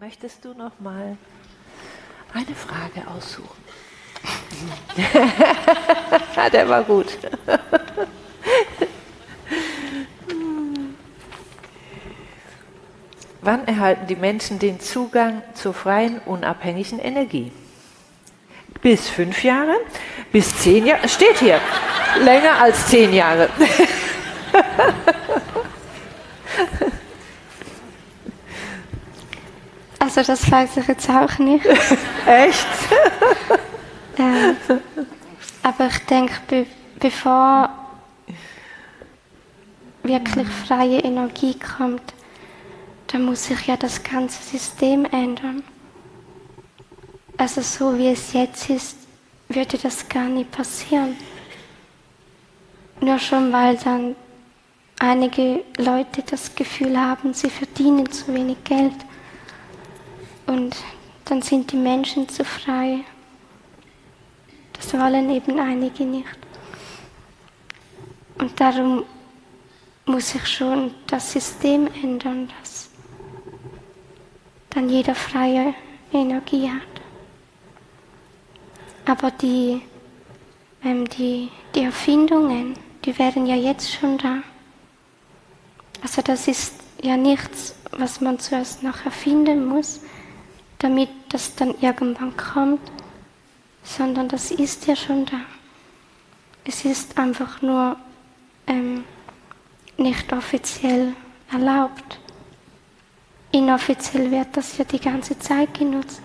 Möchtest du noch mal eine Frage aussuchen? Der war gut. Wann erhalten die Menschen den Zugang zur freien, unabhängigen Energie? Bis 5 Jahre? Bis 10 Jahre? Steht hier. Länger als 10 Jahre. Also das weiß ich jetzt auch nicht. Echt? Aber ich denke, bevor wirklich freie Energie kommt, dann muss sich ja das ganze System ändern. Also so wie es jetzt ist, würde das gar nicht passieren. Nur schon, weil dann einige Leute das Gefühl haben, sie verdienen zu wenig Geld. Und dann sind die Menschen zu frei. Das wollen eben einige nicht. Und darum muss sich schon das System ändern, dass dann jeder freie Energie hat. Aber die Erfindungen, die wären ja jetzt schon da. Also das ist ja nichts, was man zuerst noch erfinden muss, damit das dann irgendwann kommt, sondern das ist ja schon da. Es ist einfach nur nicht offiziell erlaubt. Inoffiziell wird das ja die ganze Zeit genutzt,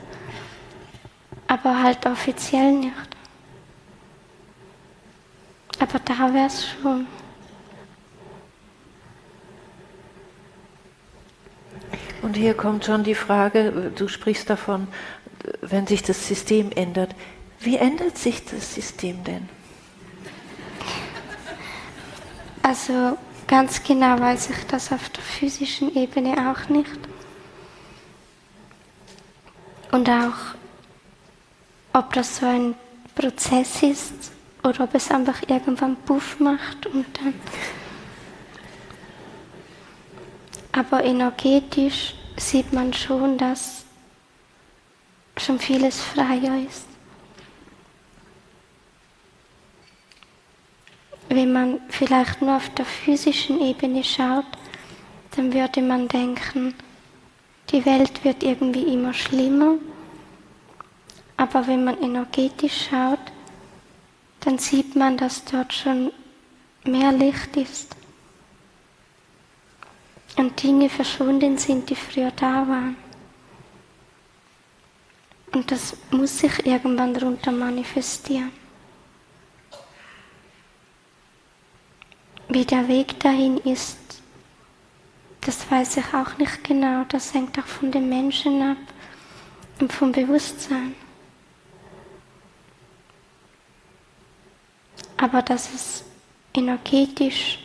aber halt offiziell nicht. Aber da wäre es schon. Und hier kommt schon die Frage, du sprichst davon, wenn sich das System ändert. Wie ändert sich das System denn? Also ganz genau weiß ich das auf der physischen Ebene auch nicht. Und auch, ob das so ein Prozess ist oder ob es einfach irgendwann Puff macht und dann. Aber energetisch sieht man schon, dass schon vieles freier ist. Wenn man vielleicht nur auf der physischen Ebene schaut, dann würde man denken, die Welt wird irgendwie immer schlimmer. Aber wenn man energetisch schaut, dann sieht man, dass dort schon mehr Licht ist. Und Dinge verschwunden sind, die früher da waren. Und das muss sich irgendwann darunter manifestieren. Wie der Weg dahin ist, das weiß ich auch nicht genau. Das hängt auch von den Menschen ab und vom Bewusstsein. Aber dass es energetisch,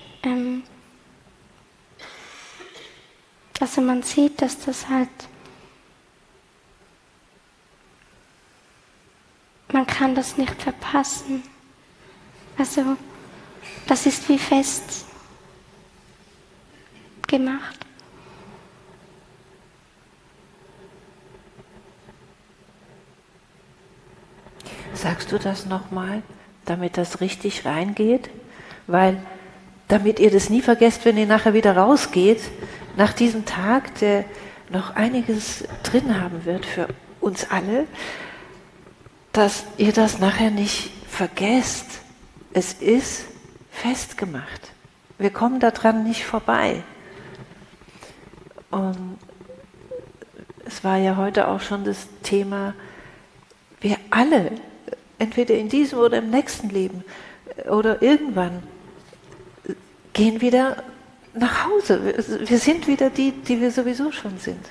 also man sieht, dass das halt, man kann das nicht verpassen. Also das ist wie fest gemacht. Sagst du das nochmal, damit das richtig reingeht? Weil, damit ihr das nie vergesst, wenn ihr nachher wieder rausgeht, nach diesem Tag, der noch einiges drin haben wird für uns alle, dass ihr das nachher nicht vergesst. Es ist festgemacht. Wir kommen daran nicht vorbei. Und es war ja heute auch schon das Thema, wir alle, entweder in diesem oder im nächsten Leben oder irgendwann, gehen wieder nach Hause. Wir sind wieder die wir sowieso schon sind.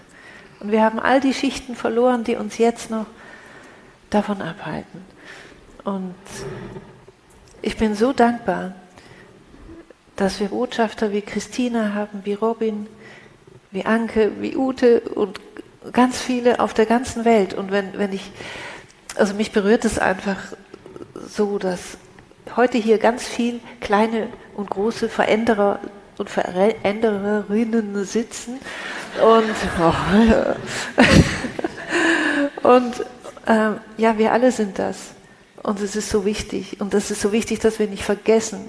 Und wir haben all die Schichten verloren, die uns jetzt noch davon abhalten. Und ich bin so dankbar, dass wir Botschafter wie Christina haben, wie Robin, wie Anke, wie Ute und ganz viele auf der ganzen Welt. Und also mich berührt es einfach so, dass heute hier ganz viel kleine und große Veränderer und Verändererinnen sitzen und Und ja, wir alle sind das. Und es ist so wichtig. Und es ist so wichtig, dass wir nicht vergessen,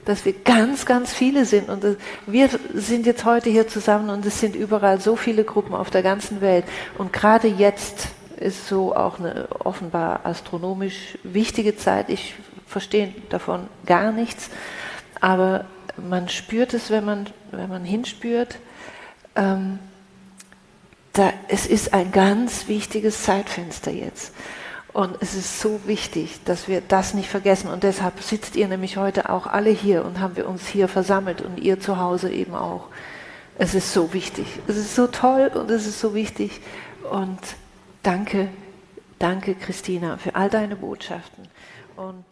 dass wir ganz, ganz viele sind. Und wir sind jetzt heute hier zusammen und es sind überall so viele Gruppen auf der ganzen Welt. Und gerade jetzt ist so auch eine offenbar astronomisch wichtige Zeit. Ich verstehe davon gar nichts. Aber man spürt es, wenn man hinspürt. Es ist ein ganz wichtiges Zeitfenster jetzt. Und es ist so wichtig, dass wir das nicht vergessen. Und deshalb sitzt ihr nämlich heute auch alle hier und haben wir uns hier versammelt und ihr zu Hause eben auch. Es ist so wichtig. Es ist so toll und es ist so wichtig. Und danke, Christina, für all deine Botschaften. Und